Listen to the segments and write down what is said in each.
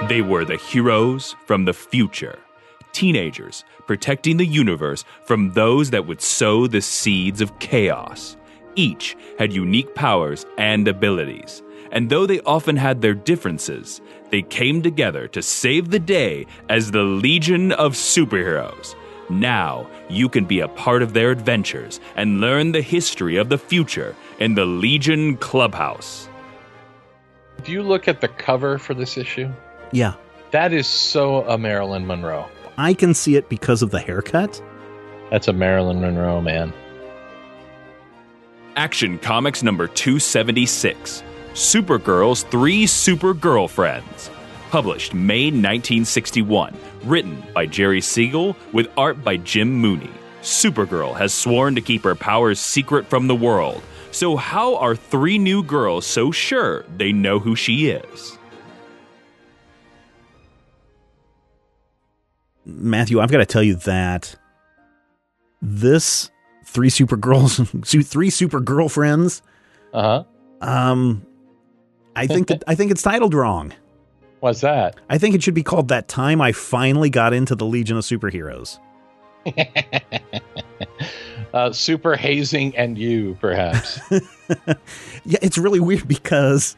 They were the heroes from the future. Teenagers protecting the universe from those that would sow the seeds of chaos. Each had unique powers and abilities. And though they often had their differences, they came together to save the day as the Legion of Superheroes. Now, you can be a part of their adventures and learn the history of the future in the Legion Clubhouse. Do you look at the cover for this issue? Yeah. That is so a Marilyn Monroe. I can see it because of the haircut. That's a Marilyn Monroe, man. Action Comics number 276. Supergirl's Three Super Girlfriends. Published May 1961. Written by Jerry Siegel with art by Jim Mooney. Supergirl has sworn to keep her powers secret from the world. So how are three new girls so sure they know who she is? Matthew, I've got to tell you that this three super girlfriends. Uh-huh. I think it's titled wrong. What's that? I think it should be called That Time I Finally Got Into the Legion of Superheroes. Super hazing and you, perhaps. Yeah, it's really weird because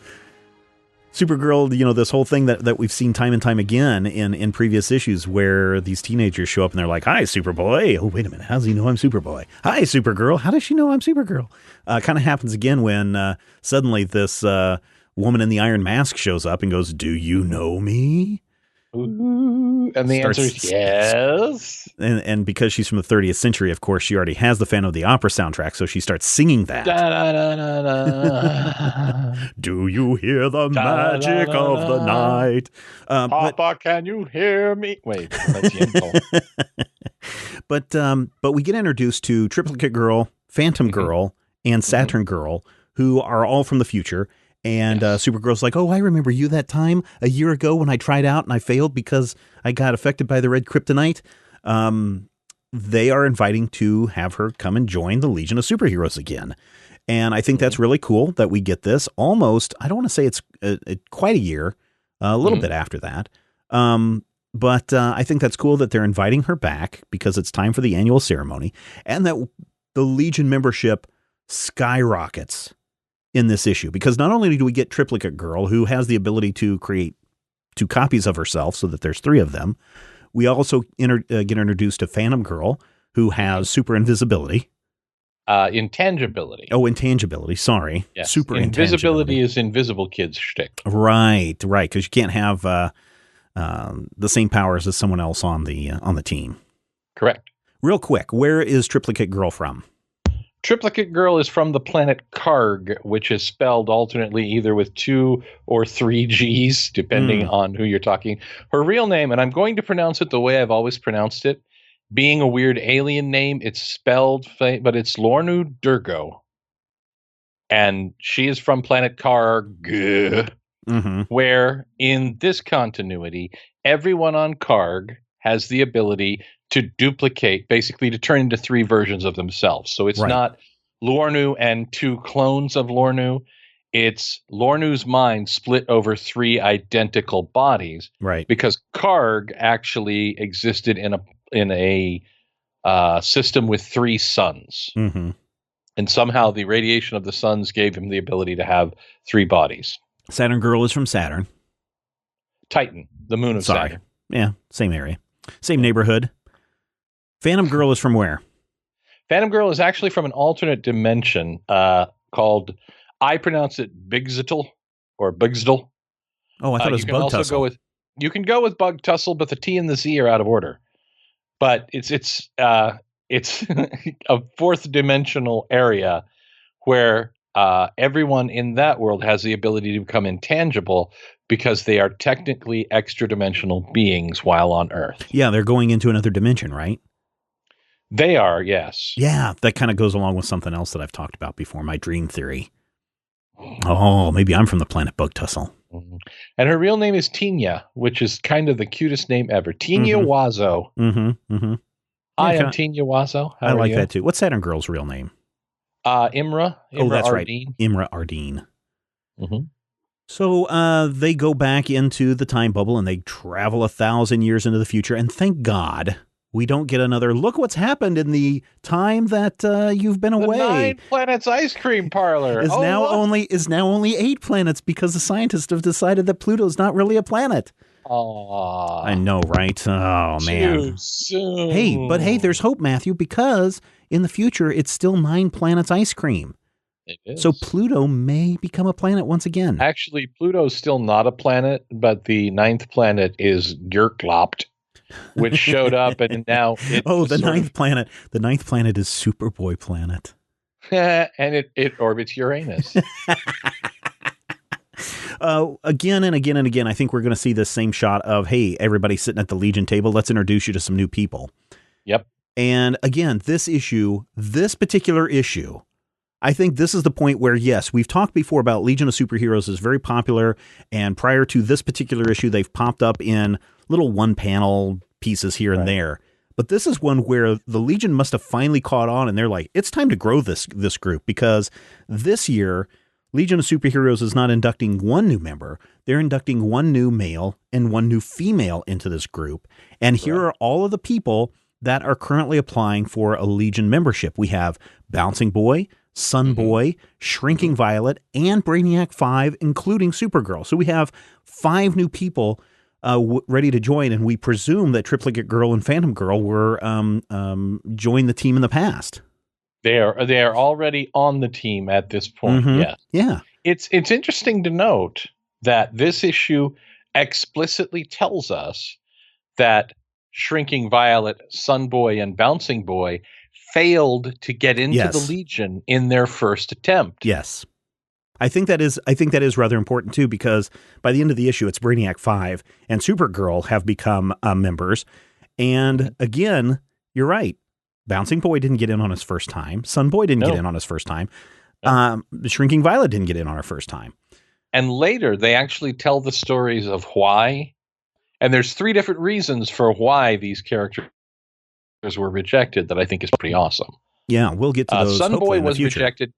Supergirl, this whole thing that we've seen time and time again in previous issues where these teenagers show up and they're like, "Hi, Superboy." Oh, wait a minute. How does he know I'm Superboy? "Hi, Supergirl." How does she know I'm Supergirl? Kind of happens again when suddenly this woman in the iron mask shows up and goes, "Do you know me?" Ooh, and the answer is yes. And because she's from the 30th century, of course, she already has the Phantom of the Opera soundtrack, so she starts singing that. Da, da, da, da, da. Do you hear the magic of the night? Papa, can you hear me? Wait, that's Yentl. But we get introduced to Triplicate Girl, Phantom Girl, and Saturn Girl, who are all from the future. And Supergirl's like, "Oh, I remember you that time a year ago when I tried out and I failed because I got affected by the red kryptonite." They are inviting to have her come and join the Legion of Superheroes again. And I think that's really cool that we get this almost, I don't want to say it's quite a year, a little bit after that. But I think that's cool that they're inviting her back because it's time for the annual ceremony and that the Legion membership skyrockets in this issue, because not only do we get Triplicate Girl, who has the ability to create two copies of herself so that there's three of them, we also get introduced to Phantom Girl, who has super invisibility. Intangibility. Oh, intangibility. Sorry. Yes. Super invisibility is Invisible Kid's shtick. Right. Because you can't have the same powers as someone else on the team. Correct. Real quick, where is Triplicate Girl from? Triplicate Girl is from the planet Karg, which is spelled alternately either with 2 or 3 G's, depending on who you're talking. Her real name, and I'm going to pronounce it the way I've always pronounced it, being a weird alien name, it's spelled, but it's Lornu Durgo. And she is from planet Karg, where in this continuity, everyone on Karg has the ability to duplicate, basically to turn into 3 versions of themselves. So it's not Lornu and 2 clones of Lornu. It's Lornu's mind split over 3 identical bodies. Right. Because Karg actually existed in a system with 3 suns. And somehow the radiation of the suns gave him the ability to have 3 bodies. Saturn Girl is from Saturn. Titan, the moon of Saturn. Yeah, same area. Same neighborhood. Phantom Girl is from where? Phantom Girl is actually from an alternate dimension called, I pronounce it Bigzitl or Bigzdal. Oh, I thought it was Bug Tussle. You can go with Bug Tussle, but the T and the Z are out of order. But it's a 4th dimensional area where everyone in that world has the ability to become intangible because they are technically extra-dimensional beings while on Earth. Yeah, they're going into another dimension, right? They are, yes. Yeah, that kind of goes along with something else that I've talked about before, my dream theory. Oh, maybe I'm from the planet Bug Tussle. And her real name is Tina, which is kind of the cutest name ever. Tina Wazo. Hi, I'm Tina Wazo. I like that too. What's Saturn Girl's real name? Imra. Oh, that's Ardeen. right. Imra Ardeen. So they go back into the time bubble and they travel 1,000 years into the future. And thank God we don't get another look what's happened in the time that you've been away. The 9 Planets Ice Cream Parlor is now only 8 planets because the scientists have decided that Pluto's not really a planet. Aww. I know, right? Oh, man. Too soon. Hey, there's hope, Matthew, because in the future, it's still 9 planets ice cream. It is. So Pluto may become a planet once again. Actually, Pluto's still not a planet, but the 9th planet is Gurklopt, which showed up and now the 9th planet. The 9th planet is Superboy planet. And it orbits Uranus. Again and again and again, I think we're going to see this same shot of, hey, everybody sitting at the Legion table. Let's introduce you to some new people. Yep. And again, this particular issue, I think this is the point where, yes, we've talked before about Legion of Superheroes is very popular. And prior to this particular issue, they've popped up in little one-panel pieces here and there. But this is one where the Legion must have finally caught on, and they're like, it's time to grow this group, because this year, Legion of Superheroes is not inducting one new member. They're inducting one new male and one new female into this group. And here are all of the people that are currently applying for a Legion membership. We have Bouncing Boy, Sunboy, Shrinking Violet, and Brainiac 5, including Supergirl. So we have 5 new people ready to join, and we presume that Triplicate Girl and Phantom Girl were joined the team in the past. They are already on the team at this point. Mm-hmm. Yes. Yeah. It's interesting to note that this issue explicitly tells us that Shrinking Violet, Sunboy, and Bouncing Boy failed to get into the Legion in their first attempt. Yes. I think that is rather important too, because by the end of the issue, it's Brainiac 5 and Supergirl have become members. And again, you're right. Bouncing Boy didn't get in on his first time. Sunboy didn't get in on his first time. Shrinking Violet didn't get in on her first time. And later, they actually tell the stories of why. And there's 3 different reasons for why these characters were rejected that I think is pretty awesome. Yeah, we'll get to those. Sunboy was rejected.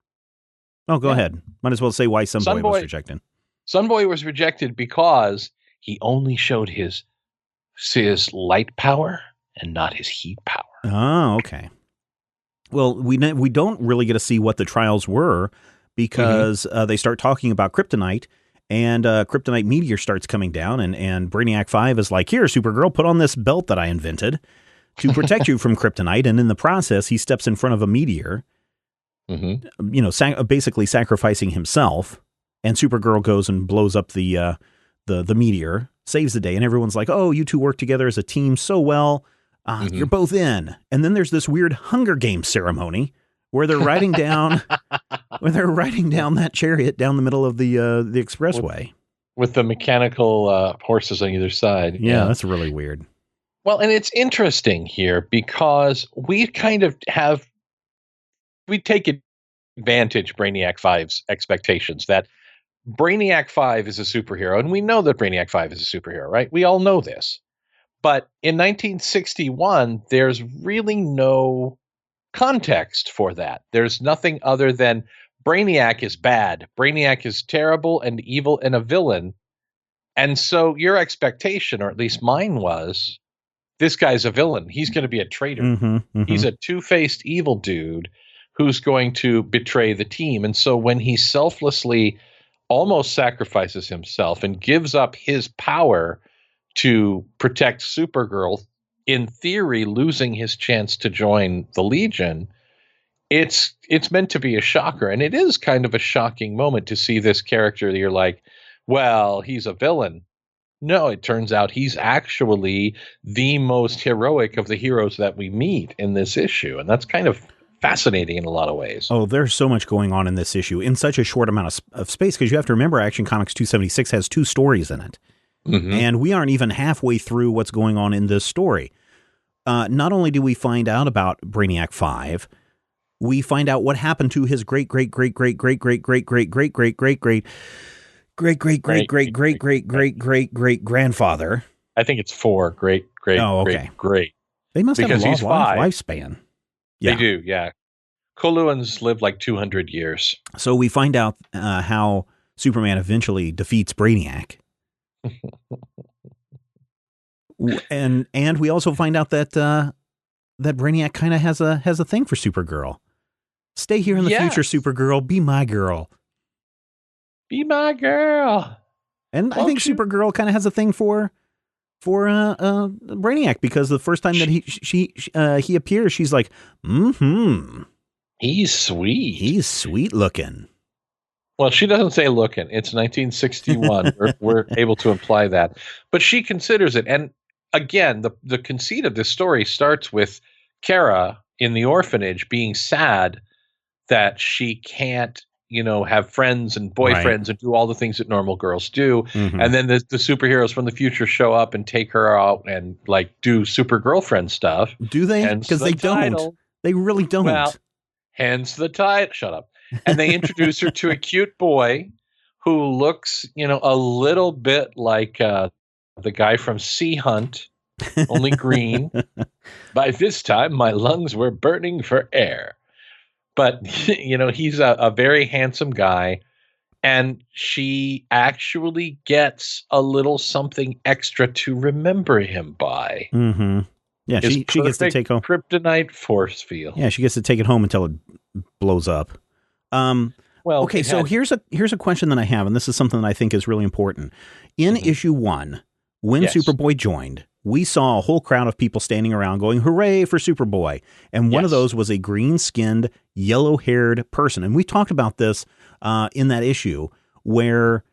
Oh, go ahead. Might as well say why Sunboy was rejected. Sunboy was rejected because he only showed his light power and not his heat power. Oh, okay. Well, we don't really get to see what the trials were, because they start talking about kryptonite, and kryptonite meteor starts coming down, and Brainiac 5 is like, here, Supergirl, put on this belt that I invented to protect you from kryptonite. And in the process, he steps in front of a meteor, basically sacrificing himself. And Supergirl goes and blows up the meteor, saves the day. And everyone's like, oh, you two work together as a team so well. You're both in. And then there's this weird Hunger Games ceremony where they're riding down that chariot down the middle of the expressway with the mechanical horses on either side. Yeah, that's really weird. Well, and it's interesting here because we take advantage Brainiac 5's expectations that Brainiac 5 is a superhero, and we know that Brainiac 5 is a superhero, right? We all know this. But in 1961, there's really no context for that. There's nothing other than Brainiac is bad. Brainiac is terrible and evil and a villain. And so your expectation, or at least mine, was this guy's a villain. He's going to be a traitor. He's a two-faced evil dude who's going to betray the team. And so when he selflessly almost sacrifices himself and gives up his power to protect Supergirl, in theory, losing his chance to join the Legion, it's meant to be a shocker. And it is kind of a shocking moment to see this character that you're like, well, he's a villain. No, it turns out he's actually the most heroic of the heroes that we meet in this issue. And that's kind of fascinating in a lot of ways. Oh, there's so much going on in this issue in such a short amount of space, because you have to remember Action Comics 276 has 2 stories in it. And we aren't even halfway through what's going on in this story. Not only do we find out about Brainiac 5, we find out what happened to his great grandfather. I think it's 4 great. They must have a long lifespan. Yeah. They do, yeah. Coluans live like 200 years. So we find out how Superman eventually defeats Brainiac. and we also find out that that Brainiac kind of has a thing for Supergirl. Stay here in the future, Supergirl. Be my girl. Be my girl. And I think Supergirl kind of has a thing for Brainiac, because the first time that he appears, she's like, he's sweet. He's sweet looking. Well, she doesn't say looking. It's 1961. we're able to imply that. But she considers it. And again, the conceit of this story starts with Kara in the orphanage being sad that she can't, have friends and boyfriends and do all the things that normal girls do. Mm-hmm. And then the superheroes from the future show up and take her out and do super girlfriend stuff. Do they? Because they don't. They really don't. Well, hence the title. Shut up. And they introduce her to a cute boy who looks, a little bit like the guy from Sea Hunt, only green. By this time, my lungs were burning for air. But, he's a very handsome guy. And she actually gets a little something extra to remember him by. Mm-hmm. Yeah, she gets to take home kryptonite force field. Yeah, she gets to take it home until it blows up. Okay, so here's a question that I have, and this is something that I think is really important. In issue 1, when Superboy joined, we saw a whole crowd of people standing around going, hooray for Superboy. And one of those was a green-skinned, yellow-haired person. And we talked about this in that issue, where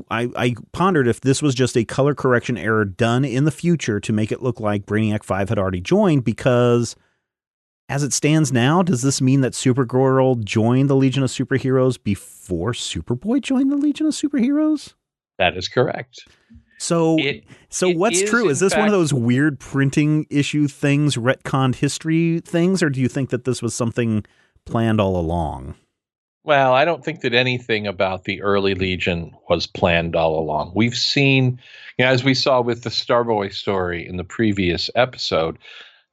I pondered if this was just a color correction error done in the future to make it look like Brainiac 5 had already joined, because as it stands now, does this mean that Supergirl joined the Legion of Superheroes before Superboy joined the Legion of Superheroes? That is correct. So what's true? Is this one of those weird printing issue things, retconned history things, or do you think that this was something planned all along? Well, I don't think that anything about the early Legion was planned all along. We've seen, as we saw with the Starboy story in the previous episode,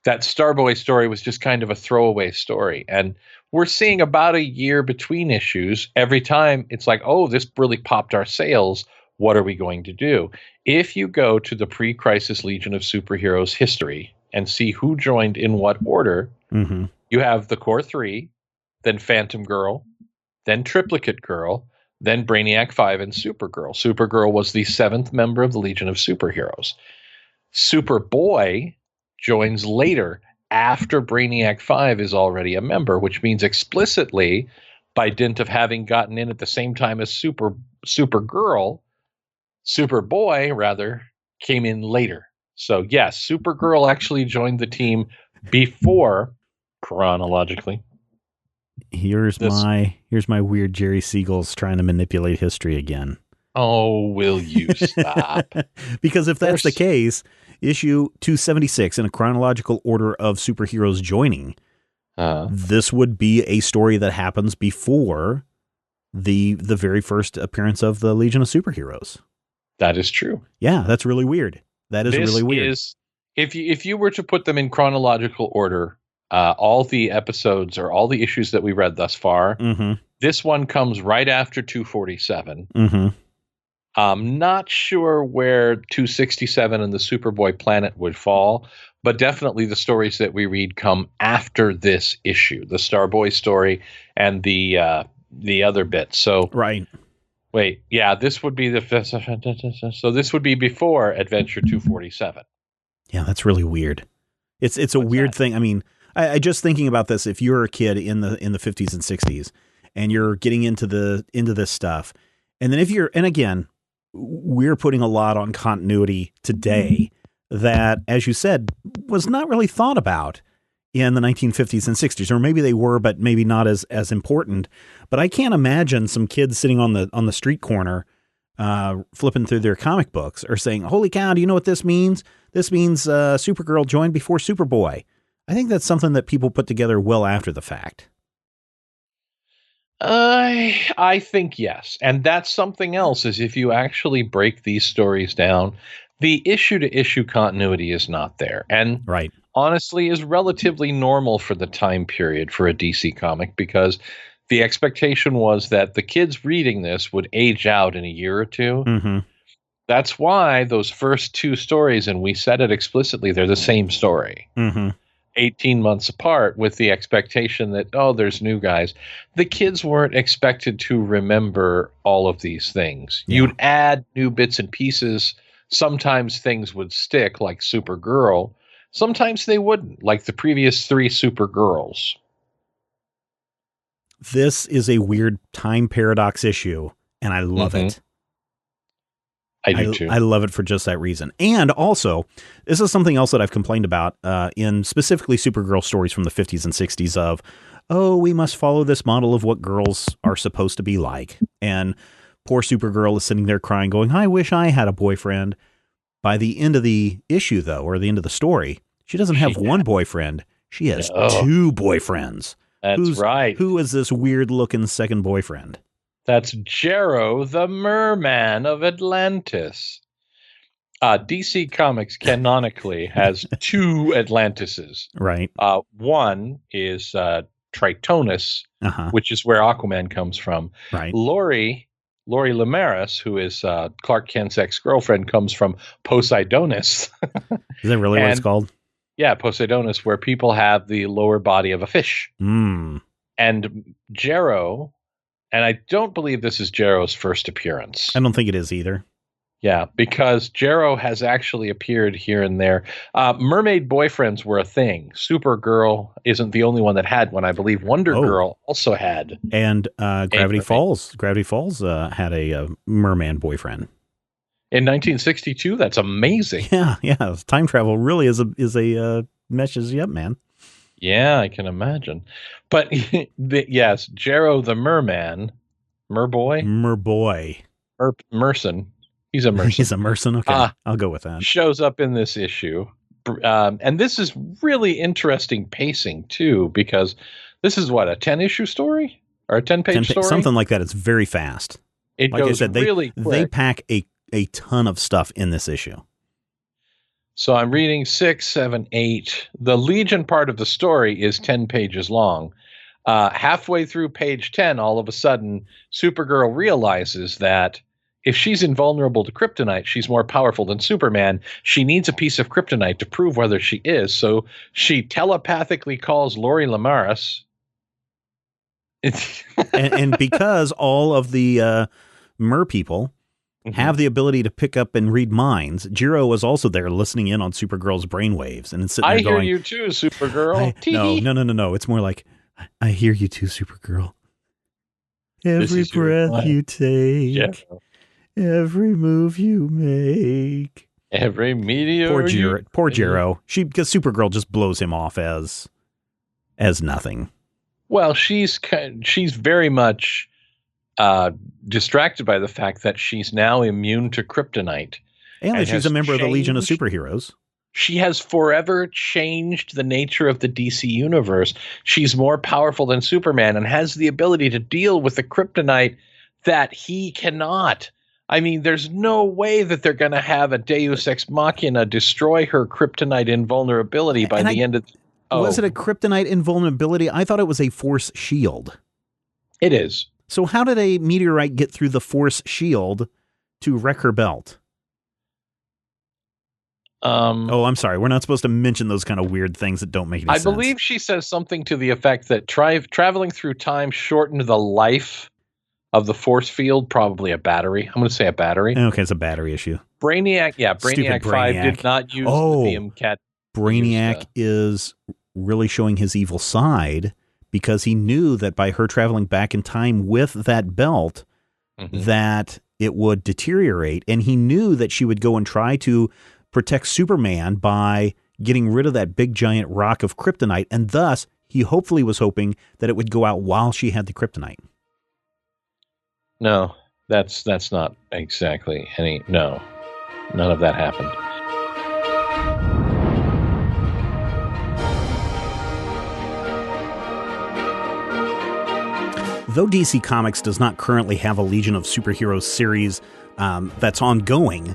that Starboy story was just kind of a throwaway story. And we're seeing about a year between issues. Every time it's like, oh, this really popped our sales. What are we going to do? If you go to the pre-Crisis Legion of Superheroes history and see who joined in what order, you have the Core 3, then Phantom Girl, then Triplicate Girl, then Brainiac 5, and Supergirl. Supergirl was the 7th member of the Legion of Superheroes. Superboy joins later, after Brainiac 5 is already a member, which means explicitly, by dint of having gotten in at the same time as Superboy came in later. So yes, Supergirl actually joined the team before, chronologically. Here's my weird Jerry Siegel's trying to manipulate history again. Oh, will you stop? Because if that's the case, issue 276 in a chronological order of superheroes joining, this would be a story that happens before the very first appearance of the Legion of Superheroes. That is true. Yeah, that's really weird. That is really weird. If you were to put them in chronological order, all the episodes or all the issues that we read thus far, this one comes right after 247. I'm not sure where 267 and the Superboy planet would fall, but definitely the stories that we read come after this issue, the Starboy story and the other bit. So right. Wait, yeah, this would be so this would be before Adventure 247. Yeah, that's really weird. It's a weird thing. I mean, I just thinking about this, if you're a kid in the 50s and 60s and you're getting into this stuff, and then and again, we're putting a lot on continuity today that, as you said, was not really thought about in the 1950s and 60s, or maybe they were, but maybe not as important. But I can't imagine some kids sitting on the street corner, flipping through their comic books, or saying, "Holy cow! Do you know what this means? This means Supergirl joined before Superboy." I think that's something that people put together well after the fact. I think yes, and that's something else. Is if you actually break these stories down, the issue-to-issue continuity is not there, and honestly is relatively normal for the time period for a DC comic, because the expectation was that the kids reading this would age out in a year or two. Mm-hmm. That's why those first two stories, and we said it explicitly, they're the same story. Mm-hmm. 18 months apart, with the expectation that, oh, there's new guys. The kids weren't expected to remember all of these things. Yeah. You'd add new bits and pieces. Sometimes things would stick, like Supergirl. Sometimes they wouldn't, like the previous 3 Supergirls. This is a weird time paradox issue, and I love it. I do too. I love it for just that reason. And also, this is something else that I've complained about in specifically Supergirl stories from the 50s and 60s of, oh, we must follow this model of what girls are supposed to be like. And poor Supergirl is sitting there crying, going, I wish I had a boyfriend. By the end of the issue, though, or the end of the story, she doesn't have one boyfriend. She has 2 boyfriends. That's right. Who is this weird-looking second boyfriend? That's Jero, the Merman of Atlantis. DC Comics canonically has 2 Atlantises. Right. One is Tritonus, which is where Aquaman comes from. Right. Lori Lemaris, who is Clark Kent's ex-girlfriend, comes from Poseidonus. Is that really what it's called? Yeah, Poseidonus, where people have the lower body of a fish. Mm. And Jero, and I don't believe this is Jero's first appearance. I don't think it is either. Yeah, because Jero has actually appeared here and there. Mermaid boyfriends were a thing. Supergirl isn't the only one that had one. I believe Wonder Girl also had. And Gravity Falls. Gravity Falls had a merman boyfriend. In 1962? That's amazing. Yeah. Time travel really is a meshes you up, man. Yeah, I can imagine. But yes, Jero the Merman, Merboy, Merson. He's a Merson. He's a Merson. Okay, I'll go with that. Shows up in this issue. And this is really interesting pacing, too, because this is what, a 10-issue story? Or a 10-page story? Something like that. It's very fast. It like goes I said, really quick. They pack a ton of stuff in this issue. So I'm reading 6, 7, 8. The Legion part of the story is 10 pages long. Halfway through page 10, all of a sudden, Supergirl realizes that if she's invulnerable to kryptonite, she's more powerful than Superman. She needs a piece of kryptonite to prove whether she is. So she telepathically calls Lori Lemaris. and because all of the Mer people have the ability to pick up and read minds, Jero was also there listening in on Supergirl's brainwaves. And sitting there going, I hear you too, Supergirl. No. It's more like, I hear you too, Supergirl. Every breath you take, every move you make, every meteor. Poor Jero. Because Supergirl just blows him off as nothing. Well, she's very much distracted by the fact that she's now immune to kryptonite. And she's a member of the Legion of Superheroes. She has forever changed the nature of the DC universe. She's more powerful than Superman and has the ability to deal with the kryptonite that he cannot. I mean, there's no way that they're going to have a Deus Ex Machina destroy her kryptonite invulnerability by the end of... Was it a kryptonite invulnerability? I thought it was a force shield. It is. So how did a meteorite get through the force shield to wreck her belt? I'm sorry. We're not supposed to mention those kind of weird things that don't make any sense. I believe she says something to the effect that traveling through time shortened the life of the force field, probably a battery. I'm going to say a battery. Okay, it's a battery issue. Brainiac 5 did not use lithium cat. Brainiac is really showing his evil side because he knew that by her traveling back in time with that belt, that it would deteriorate. And he knew that she would go and try to protect Superman by getting rid of that big giant rock of kryptonite. And thus, he hopefully was hoping that it would go out while she had the kryptonite. No, that's not exactly no, none of that happened. Though DC Comics does not currently have a Legion of Superheroes series that's ongoing,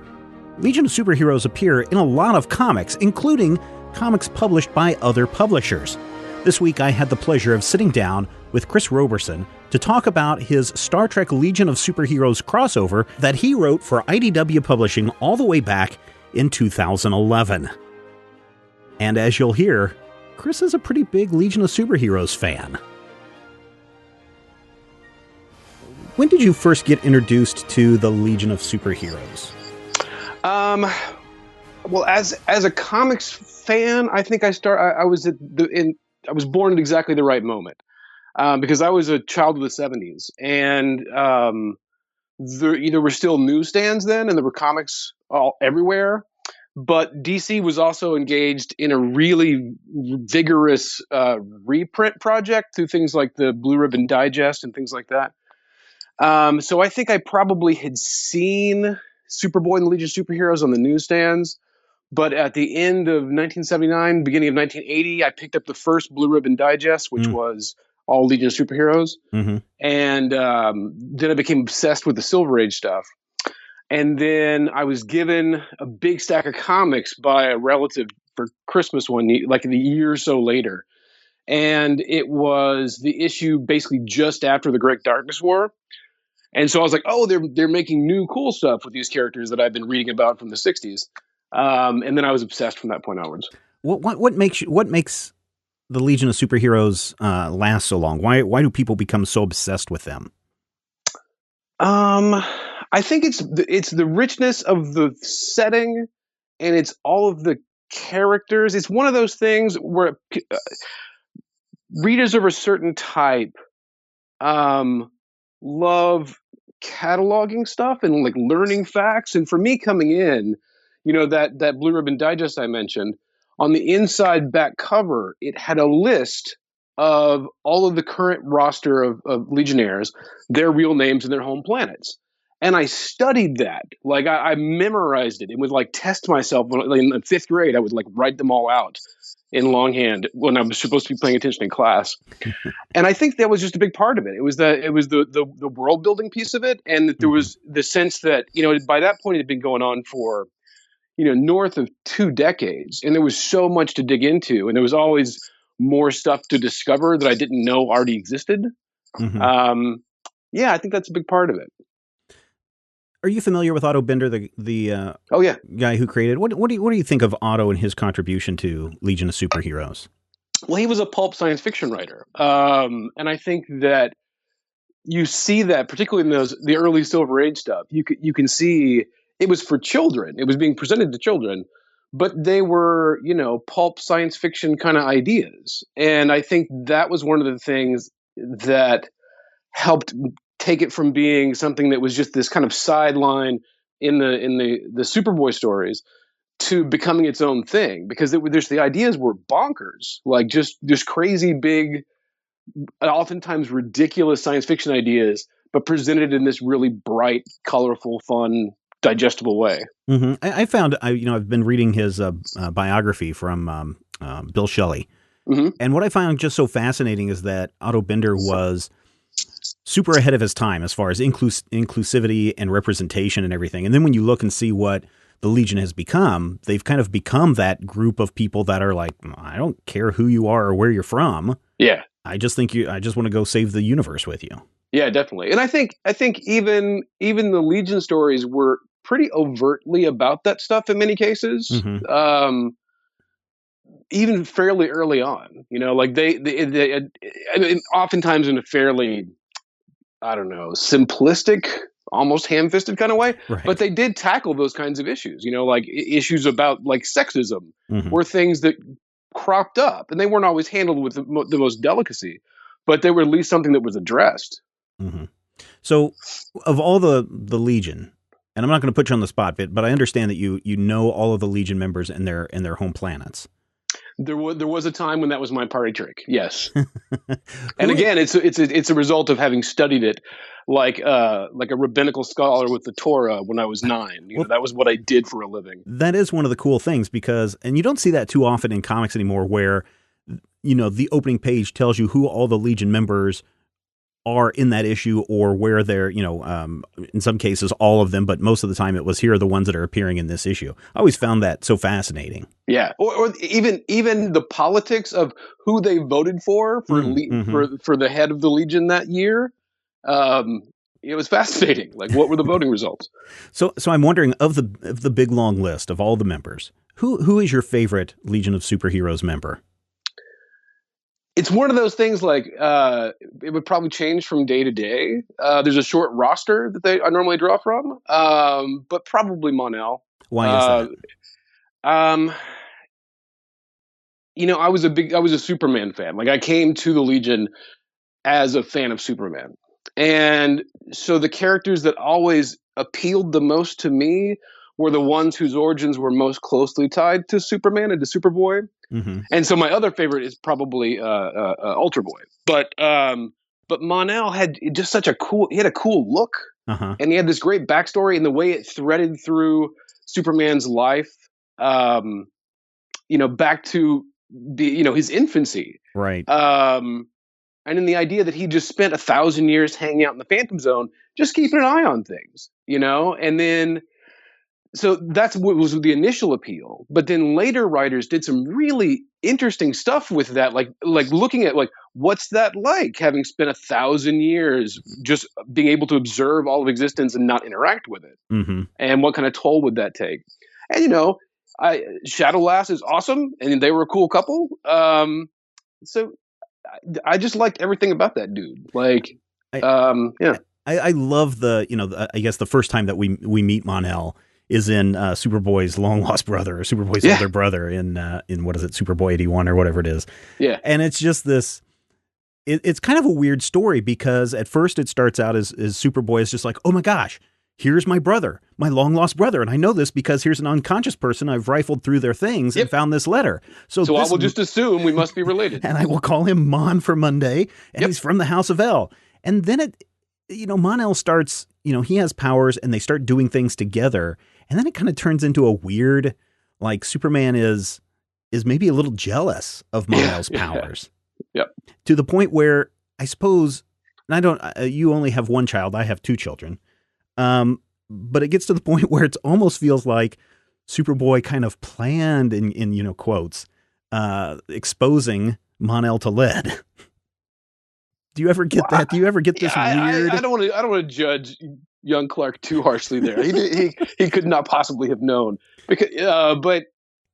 Legion of Superheroes appear in a lot of comics, including comics published by other publishers. This week I had the pleasure of sitting down with Chris Roberson to talk about his Star Trek Legion of Superheroes crossover that he wrote for IDW Publishing all the way back in 2011. And as you'll hear, Chris is a pretty big Legion of Superheroes fan. When did you first get introduced to the Legion of Superheroes? Well, as a comics fan, I think I was born at exactly the right moment, because I was a child of the 70s, and there were still newsstands then, and there were comics all everywhere. But DC was also engaged in a really vigorous reprint project through things like the Blue Ribbon Digest and things like that. So I think I probably had seen Superboy and the Legion of Superheroes on the newsstands. But at the end of 1979, beginning of 1980, I picked up the first Blue Ribbon Digest, which was all Legion of Superheroes. Mm-hmm. And then I became obsessed with the Silver Age stuff. And then I was given a big stack of comics by a relative for Christmas like a year or so later. And it was the issue basically just after the Great Darkness War. And so I was like, oh, they're making new cool stuff with these characters that I've been reading about from the 60s. And then I was obsessed from that point onwards. What makes the Legion of Superheroes last so long? Why do people become so obsessed with them? I think it's the richness of the setting, and it's all of the characters. It's one of those things where readers of a certain type love cataloging stuff and like learning facts. And for me coming in, that Blue Ribbon Digest I mentioned, on the inside back cover, it had a list of all of the current roster of Legionnaires, their real names and their home planets. And I studied that. Like I memorized it and would like test myself in the 5th grade. I would like write them all out in longhand when I was supposed to be paying attention in class. And I think that was just a big part of it. It was the world building piece of it. And that there was the sense that, by that point it had been going on for, north of 2 decades. And there was so much to dig into. And there was always more stuff to discover that I didn't know already existed. Mm-hmm. Yeah, I think that's a big part of it. Are you familiar with Otto Bender, the oh yeah guy who created? What do you think of Otto and his contribution to Legion of Superheroes? Well, he was a pulp science fiction writer, and I think that you see that particularly in the early Silver Age stuff. You can see it was for children. It was being presented to children, but they were pulp science fiction kind of ideas, and I think that was one of the things that helped take it from being something that was just this kind of sideline in the Superboy stories to becoming its own thing, because the ideas were bonkers, like just crazy big, oftentimes ridiculous science fiction ideas, but presented in this really bright, colorful, fun, digestible way. Mm-hmm. I found I've been reading his biography from Bill Shelley, mm-hmm. and what I found just so fascinating is that Otto Bender was super ahead of his time as far as inclusivity and representation and everything. And then when you look and see what the Legion has become, they've kind of become that group of people that are like, I don't care who you are or where you're from. Yeah. I just want to go save the universe with you. Yeah, definitely. And I think even the Legion stories were pretty overtly about that stuff in many cases. Mm-hmm. Even fairly early on, like they I mean, oftentimes in a fairly, I don't know, simplistic, almost ham-fisted kind of way, right. But they did tackle those kinds of issues, like issues about like sexism, mm-hmm. were things that cropped up, and they weren't always handled with the most delicacy, but they were at least something that was addressed. Mm-hmm. So of all the Legion, and I'm not going to put you on the spot, but I understand that you know all of the Legion members and their home planets. There was a time when that was my party trick. Yes. And again, it's a result of having studied it like a rabbinical scholar with the Torah when I was 9. That was what I did for a living. That is one of the cool things and you don't see that too often in comics anymore, where, the opening page tells you who all the Legion members are in that issue, or where they're, in some cases, all of them, but most of the time it was, here are the ones that are appearing in this issue. I always found that so fascinating. Yeah, or even the politics of who they voted for for the head of the Legion that year. It was fascinating. Like, what were the voting results? So I'm wondering, of the big long list of all the members, who is your favorite Legion of Superheroes member? It's one of those things, like, it would probably change from day to day. There's a short roster that I normally draw from, but probably Mon-El. Why is that? I was a Superman fan. Like, I came to the Legion as a fan of Superman. And so the characters that always appealed the most to me were the ones whose origins were most closely tied to Superman and to Superboy. Mm-hmm. And so my other favorite is probably Ultra Boy. But Mon-El had just he had a cool look, and he had this great backstory, and the way it threaded through Superman's life, back to his infancy. Right. And in the idea that he just spent 1,000 years hanging out in the Phantom Zone, just keeping an eye on things, and then, so that's what was the initial appeal. But then later writers did some really interesting stuff with that, like looking at, like, what's that like, having spent 1,000 years just being able to observe all of existence and not interact with it, and what kind of toll would that take? And Shadowlass is awesome, and they were a cool couple. So I just liked everything about that dude. Like, yeah. I love I guess the first time that we meet Mon-El is in Superboy's long lost brother, or Superboy's older brother in what is it, Superboy 81 or whatever it is. Yeah. And it's just this, it's kind of a weird story, because at first it starts out as Superboy is just like, oh my gosh, here's my brother, my long lost brother. And I know this because here's an unconscious person. I've rifled through their things and found this letter. So I will just assume we must be related. And I will call him Mon for Monday. And he's from the House of El. And then Mon-El starts, he has powers, and they start doing things together. And then it kind of turns into a weird, like, Superman is maybe a little jealous of Mon-El's powers. Yep. To the point where, I suppose, and you only have one child. I have two children. But it gets to the point where it almost feels like Superboy kind of planned, in quotes, exposing Mon-El to lead. Do you ever get that? Do you ever get this weird? I don't want to judge young Clark too harshly there. He could not possibly have known, because, but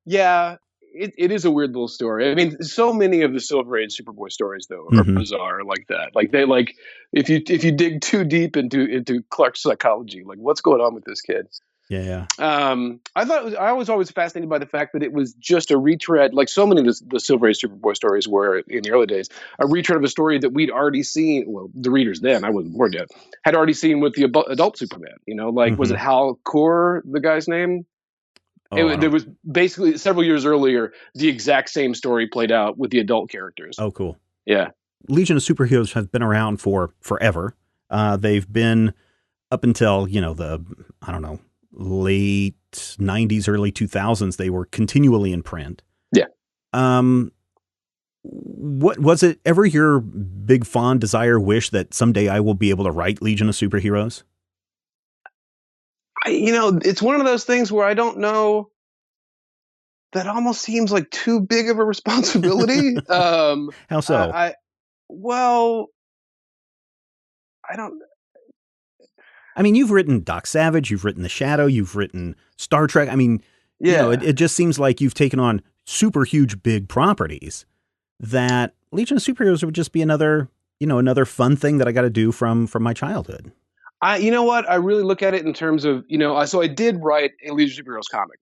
yeah, it is a weird little story. I mean, so many of the Silver Age Superboy stories, though, are bizarre like that. Like, they, like, if you dig too deep into Clark's psychology, like, what's going on with this kid? Yeah. I was always fascinated by the fact that it was just a retread, like so many of the Silver Age Superboy stories were in the early days, a retread of a story that we'd already seen. Well, the readers then, I wasn't born yet, had already seen with the adult Superman. Was it Hal Kaur, the guy's name? There was basically, several years earlier, the exact same story played out with the adult characters. Oh, cool. Yeah. Legion of Superheroes have been around for forever. They've been up until, late 90s, early 2000s. They were continually in print. Yeah. What was it ever your big fond desire, wish that someday I will be able to write Legion of Superheroes? It's one of those things where I don't know. That almost seems like too big of a responsibility. How so? I don't. I mean, you've written Doc Savage, you've written The Shadow, you've written Star Trek. I mean, it just seems like you've taken on super huge, big properties that Legion of Superheroes would just be another fun thing that I got to do from my childhood. You know what? I really look at it in terms of, so I did write a Legion of Superheroes comic.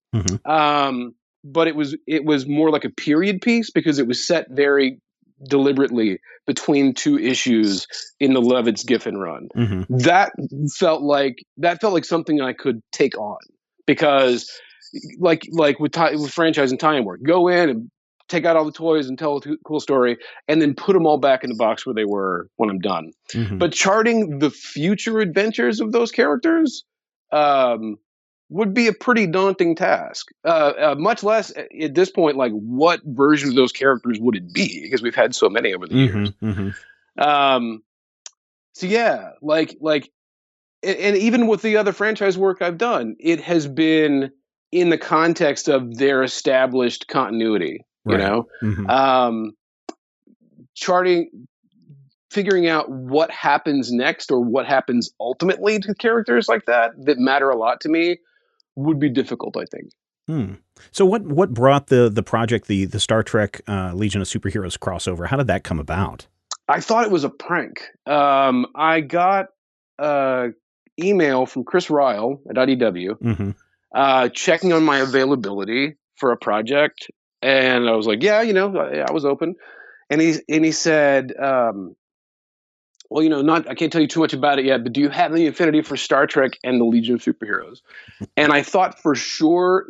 But it was more like a period piece, because it was set very deliberately between two issues in the Levitz Giffen run. That felt like something I could take on, because like with franchise and tie-in work, go in and take out all the toys and tell a cool story, and then put them all back in the box where they were when I'm done. But charting the future adventures of those characters would be a pretty daunting task. Much less at this point, like, what version of those characters would it be? Because we've had so many over the years. So yeah, and even with the other franchise work I've done, it has been in the context of their established continuity, Right. Mm-hmm. Charting, figuring out what happens next or what happens ultimately to characters like that matter a lot to me would be difficult, I think. So what brought the project, the Star Trek Legion of Superheroes crossover? How did that come about? I thought it was a prank. I got an email from Chris Ryle at IDW, checking on my availability for a project, and I was like, yeah, I was open. And he said, well, I can't tell you too much about it yet, but do you have any affinity for Star Trek and the Legion of Superheroes? And I thought for sure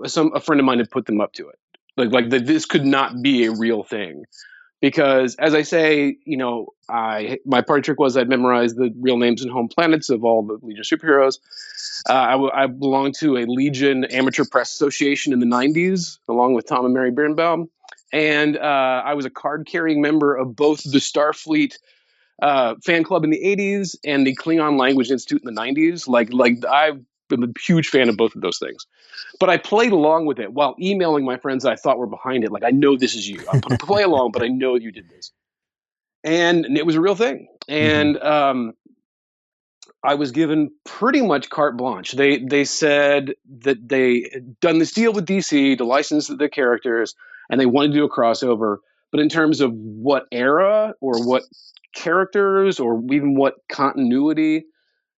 a friend of mine had put them up to it, like that this could not be a real thing. Because, as I say, my party trick was I'd memorized the real names and home planets of all the Legion superheroes. I belonged to a Legion Amateur Press Association in the 90s, along with Tom and Mary Birnbaum. And I was a card-carrying member of both the Starfleet fan club in the 80s and the Klingon Language Institute in the 90s. I've been a huge fan of both of those things. But I played along with it while emailing my friends that I thought were behind it. Like, I know this is you. I'm going to play along, but I know you did this. And it was a real thing. And I was given pretty much carte blanche. They said that they had done this deal with DC to license the characters, and they wanted to do a crossover. But in terms of what era or what characters or even what continuity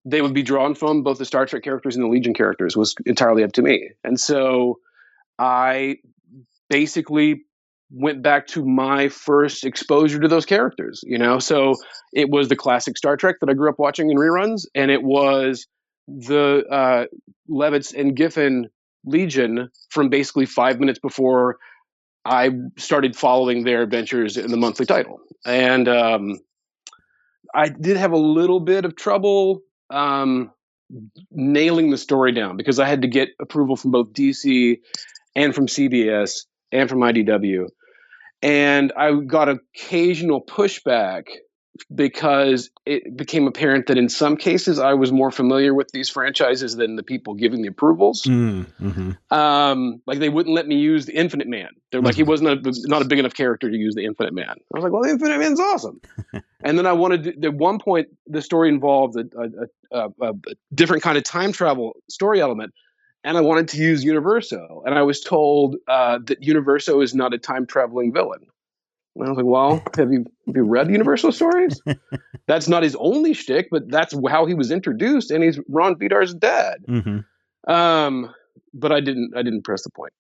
they would be drawn from, both the Star Trek characters and the Legion characters, was entirely up to me. And so I basically went back to my first exposure to those characters, So it was the classic Star Trek that I grew up watching in reruns, and it was the Levitz and Giffen Legion from basically 5 minutes before I started following their adventures in the monthly title. And I did have a little bit of trouble nailing the story down because I had to get approval from both DC and from CBS and from IDW. And I got occasional pushback because it became apparent that in some cases I was more familiar with these franchises than the people giving the approvals. Like they wouldn't let me use the Infinite Man. They're like, he wasn't not a big enough character to use the Infinite Man. I was like, well, the Infinite Man's awesome. And then I wanted to, at one point, the story involved a different kind of time travel story element. And I wanted to use Universo. And I was told that Universo is not a time traveling villain. And I was like, well, have you read Universal stories? That's not his only shtick, but that's how he was introduced, and he's Ron Vidar's dad. But I didn't press the point.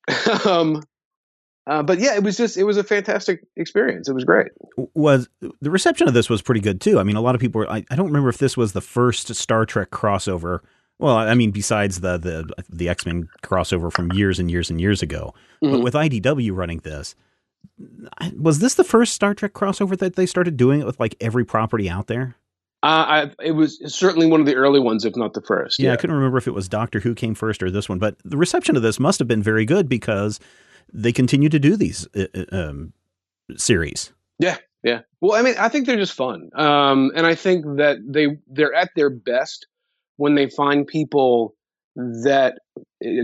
But yeah, it was a fantastic experience. It was great. Was the reception of this was pretty good too? I mean, a lot of people. I don't remember if this was the first Star Trek crossover. Well, I mean, besides the X-Men crossover from years and years and years ago, but with IDW running this. Was this the first Star Trek crossover that they started doing it with like every property out there? It was certainly one of the early ones, if not the first. Yeah, I couldn't remember if it was Doctor Who came first or this one, but the reception of this must have been very good because they continue to do these series. Yeah. Well, I mean, I think they're just fun, and I think that they're at their best when they find people that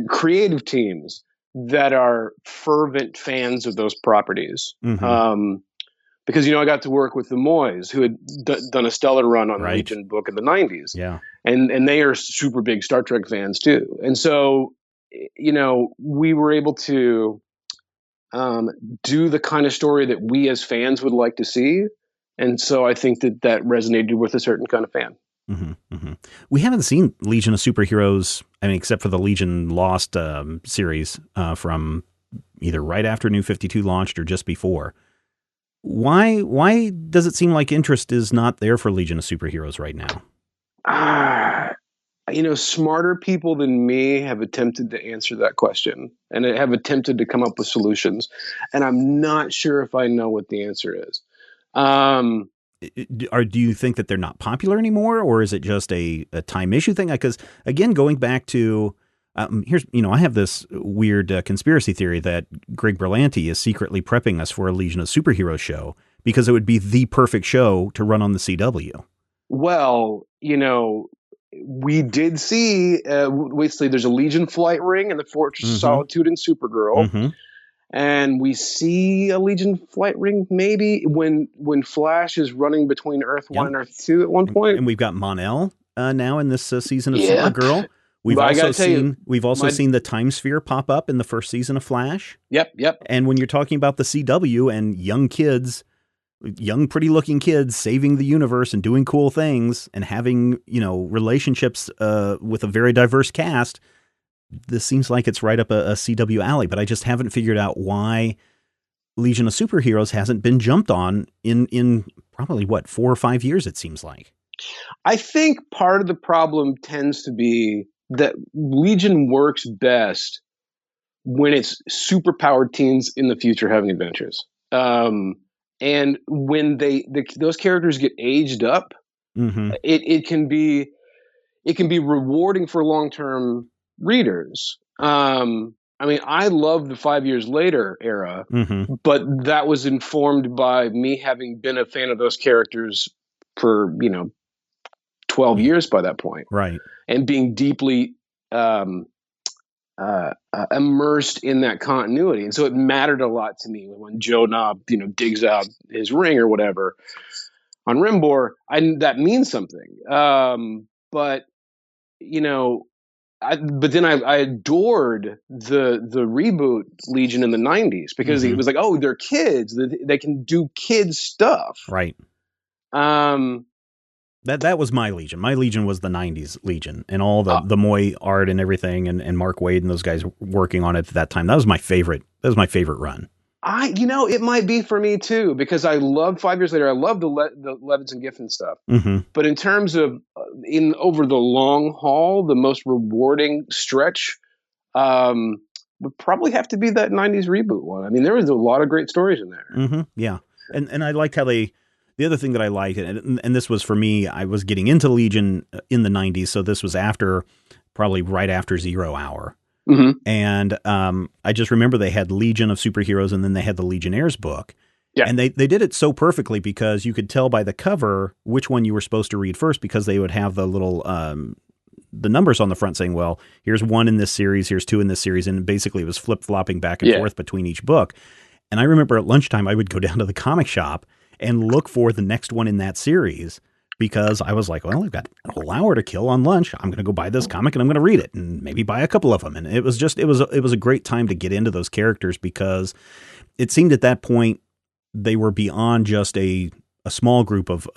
creative teams that are fervent fans of those properties. Because, I got to work with the Moyes, who had done a stellar run on the Legion book in the 90s. Yeah. And they are super big Star Trek fans too. And so, we were able to do the kind of story that we as fans would like to see. And so I think that resonated with a certain kind of fan. We haven't seen Legion of Superheroes, I mean, except for the Legion Lost series from either right after New 52 launched or just before. Why does it seem like interest is not there for Legion of Superheroes right now? Smarter people than me have attempted to answer that question and have attempted to come up with solutions. And I'm not sure if I know what the answer is. Do you think that they're not popular anymore, or is it just a time issue thing? Because again, going back to I have this weird conspiracy theory that Greg Berlanti is secretly prepping us for a Legion of Superheroes show because it would be the perfect show to run on the CW. well, we did see, there's a Legion flight ring in the Fortress of Solitude in Supergirl. Mm-hmm. And we see a Legion flight ring maybe when Flash is running between Earth 1 and Earth 2 at one point. And we've got Mon-El now in this season of Yep. Supergirl. We've But I also gotta tell you, seen the Time Sphere pop up in the first season of Flash. Yep. And when you're talking about the CW and young pretty looking kids saving the universe and doing cool things and having, relationships with a very diverse cast, this seems like it's right up a CW alley. But I just haven't figured out why Legion of Superheroes hasn't been jumped on in probably 4 or 5 years, it seems like. I think part of the problem tends to be that Legion works best when it's superpowered teens in the future having adventures. And when those characters get aged up, it can be rewarding for long-term readers. I love the 5 years later era, but that was informed by me having been a fan of those characters for 12 years by that point, right? And being deeply immersed in that continuity, and so it mattered a lot to me when Joe Knob, digs out his ring or whatever on Rimbor. That means something. But then I adored the reboot Legion in the 90s because it was like, oh, they're kids, they can do kids stuff, right? That was my Legion. My Legion was the 90s Legion and all the Moy art and everything, and Mark Waid and those guys working on it at that time. That was my favorite. That was my favorite run. It might be for me too, because I love 5 years later. I love the Levinson Giffen stuff. But in terms of over the long haul, the most rewarding stretch would probably have to be that 90s reboot one. I mean, there was a lot of great stories in there. Yeah. And I liked how the other thing that I liked, and this was for me, I was getting into Legion in the 90s, so this was probably right after Zero Hour. And I just remember they had Legion of Superheroes, and then they had the Legionnaires book. Yeah. And they did it so perfectly because you could tell by the cover which one you were supposed to read first, because they would have the little the numbers on the front saying, well, here's 1 in this series, here's 2 in this series, and basically it was flip-flopping back and forth between each book. And I remember at lunchtime I would go down to the comic shop and look for the next one in that series, because I was like, well, I've got a whole hour to kill on lunch. I'm going to go buy this comic and I'm going to read it and maybe buy a couple of them. And it was a great time to get into those characters, because it seemed at that point they were beyond just a small group of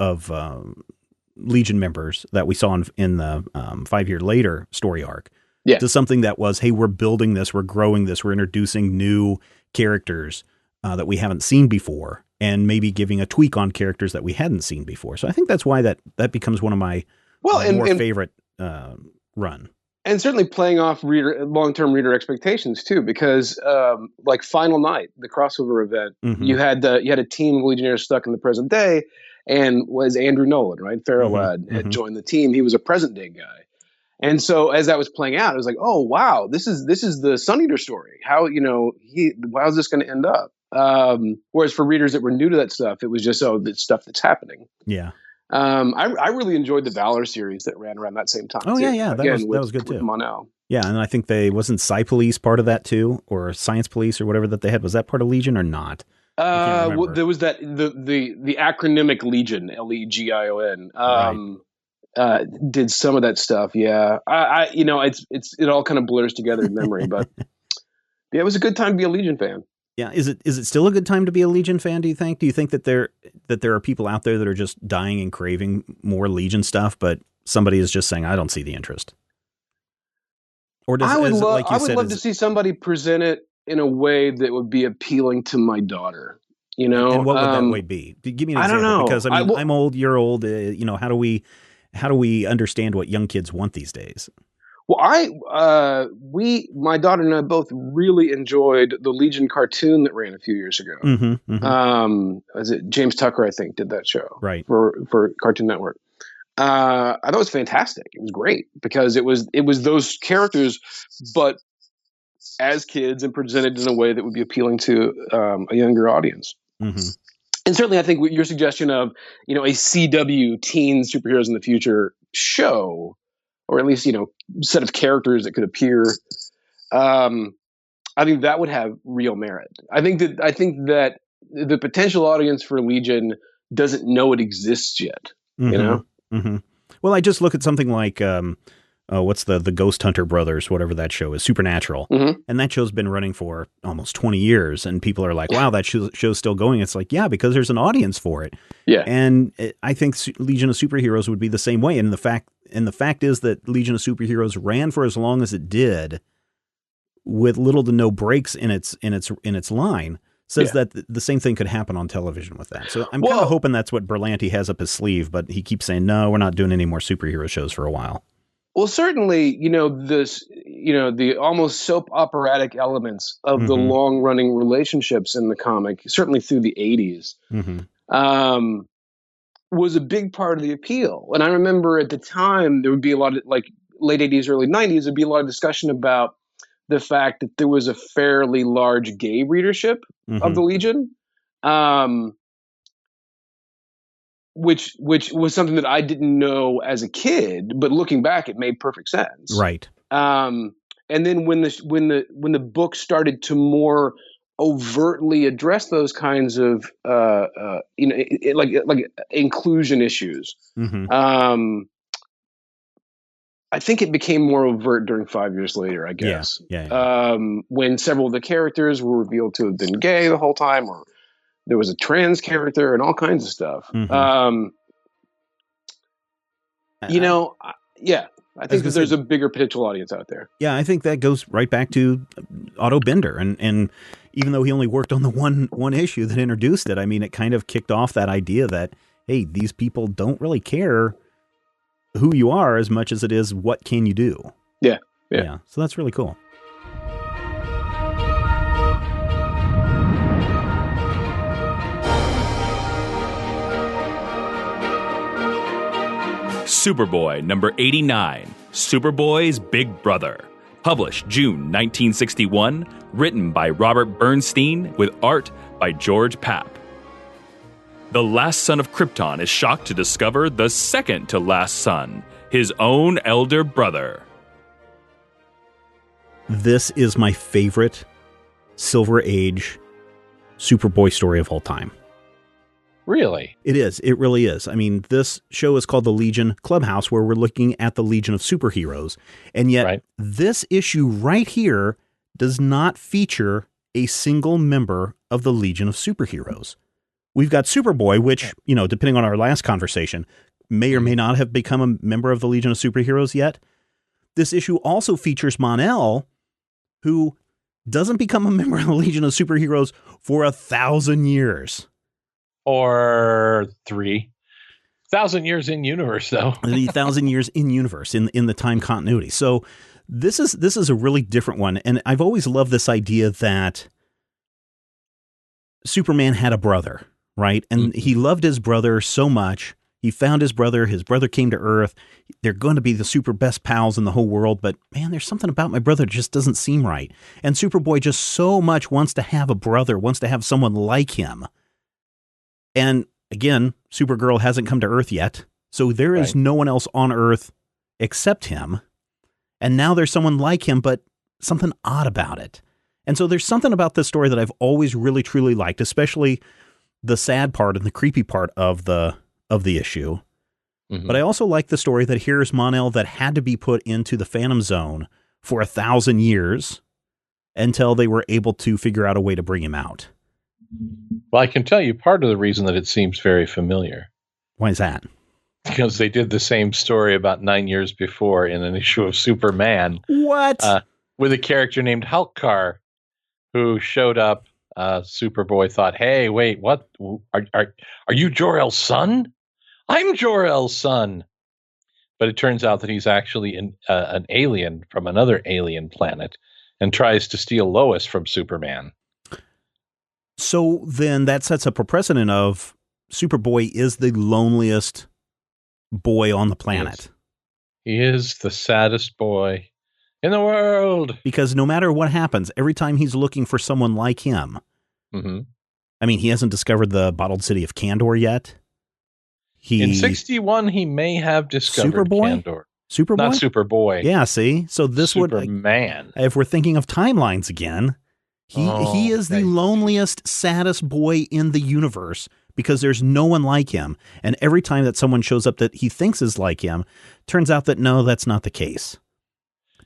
Legion members that we saw in the 5 year later story arc, to something that was, hey, we're building this, we're growing this, we're introducing new characters that we haven't seen before, and maybe giving a tweak on characters that we hadn't seen before. So I think that's why that becomes one of my more favorite run. And certainly playing off long-term reader expectations too, because like Final Night, the crossover event, you had a team of Legionnaires stuck in the present day, and was Andrew Nolan, right? Farrell had joined the team. He was a present day guy. And so as that was playing out, it was like, oh wow, this is the Sun Eater story. How's this going to end up? Whereas for readers that were new to that stuff, it was just, the stuff that's happening. Yeah. I really enjoyed the Valor series that ran around that same time. Oh, yeah. That was good too. Mon-El. Yeah. And I think wasn't Psi Police part of that too, or Science Police or whatever that they had. Was that part of Legion or not? Well, there was that, the acronymic Legion, Legion, did some of that stuff. Yeah. It all kind of blurs together in memory, but yeah, it was a good time to be a Legion fan. Yeah, is it still a good time to be a Legion fan, do you think? Do you think that there are people out there that are just dying and craving more Legion stuff, but somebody is just saying, I don't see the interest? Or I would love to see somebody present it in a way that would be appealing to my daughter. And what would that way be? Give me an example. I don't know. Because I'm old, you're old. How do we understand what young kids want these days? Well, my daughter and I both really enjoyed the Legion cartoon that ran a few years ago. Was it James Tucker, I think, did that show, right, for Cartoon Network. I thought it was fantastic. It was great because it was those characters, but as kids and presented in a way that would be appealing to a younger audience. And certainly I think what your suggestion of, a CW teen superheroes in the future show, or at least, set of characters that could appear, I think that would have real merit. I think that the potential audience for Legion doesn't know it exists yet. Mm-hmm. Well, I just look at something like what's the Ghost Hunter Brothers, whatever that show is, Supernatural, and that show's been running for almost 20 years, and people are like, "Wow, that show's still going." It's like, yeah, because there's an audience for it. Yeah, and I think Legion of Superheroes would be the same way. And the fact is that Legion of Superheroes ran for as long as it did, with little to no breaks in its line, says that the same thing could happen on television with that. So I'm kind of hoping that's what Berlanti has up his sleeve, but he keeps saying, no, we're not doing any more superhero shows for a while. Well, certainly, the almost soap operatic elements of the long running relationships in the comic, certainly through the 80s, was a big part of the appeal. And I remember at the time, there would be a lot of, like, late 80s, early 90s, there'd be a lot of discussion about the fact that there was a fairly large gay readership of the Legion, which was something that I didn't know as a kid, but looking back, it made perfect sense. Right. And then when the book started to more overtly address those kinds of like inclusion issues, I think it became more overt during 5 years later, I guess. Yeah. When several of the characters were revealed to have been gay the whole time, or there was a trans character and all kinds of stuff. I think that there's a bigger potential audience out there. Yeah, I think that goes right back to Otto Bender. And even though he only worked on the one issue that introduced it, I mean, it kind of kicked off that idea that, hey, these people don't really care who you are as much as it is what can you do. Yeah. So that's really cool. Superboy number 89, Superboy's Big Brother. Published June 1961, written by Robert Bernstein with art by George Papp. The last son of Krypton is shocked to discover the second to last son, his own elder brother. This is my favorite Silver Age Superboy story of all time. Really? It is. It really is. I mean, this show is called the Legion Clubhouse, where we're looking at the Legion of Superheroes. And yet this issue right here does not feature a single member of the Legion of Superheroes. We've got Superboy, which, depending on our last conversation, may or may not have become a member of the Legion of Superheroes yet. This issue also features Mon-El, who doesn't become a member of the Legion of Superheroes for 1,000 years. Or 3,000 years in universe, though. 1,000 years in universe, in the time continuity. So this is a really different one. And I've always loved this idea that Superman had a brother, right? And he loved his brother so much. He found his brother came to Earth. They're going to be the super best pals in the whole world. But man, there's something about my brother that just doesn't seem right. And Superboy just so much wants to have a brother, wants to have someone like him. And again, Supergirl hasn't come to Earth yet. So there is no one else on Earth except him. And now there's someone like him, but something odd about it. And so there's something about this story that I've always really, truly liked, especially the sad part and the creepy part of the issue. But I also like the story that here's Mon-El that had to be put into the Phantom Zone for 1,000 years until they were able to figure out a way to bring him out. Well, I can tell you part of the reason that it seems very familiar. Why is that? Because they did the same story about 9 years before in an issue of Superman. What? With a character named Hulkar, who showed up. Superboy thought, "Hey, wait, what? Are you Jor-El's son? I'm Jor-El's son." But it turns out that he's actually an alien from another alien planet and tries to steal Lois from Superman. So then that sets up a precedent of Superboy is the loneliest boy on the planet. He is the saddest boy in the world. Because no matter what happens, every time he's looking for someone like him, I I mean, he hasn't discovered the bottled city of Kandor yet. In 61, he may have discovered Superboy? Kandor. Superboy? Not Superboy. Yeah, see? So this Superman. if we're thinking of timelines again, he is the loneliest, saddest boy in the universe because there's no one like him. And every time that someone shows up that he thinks is like him, turns out that no, that's not the case.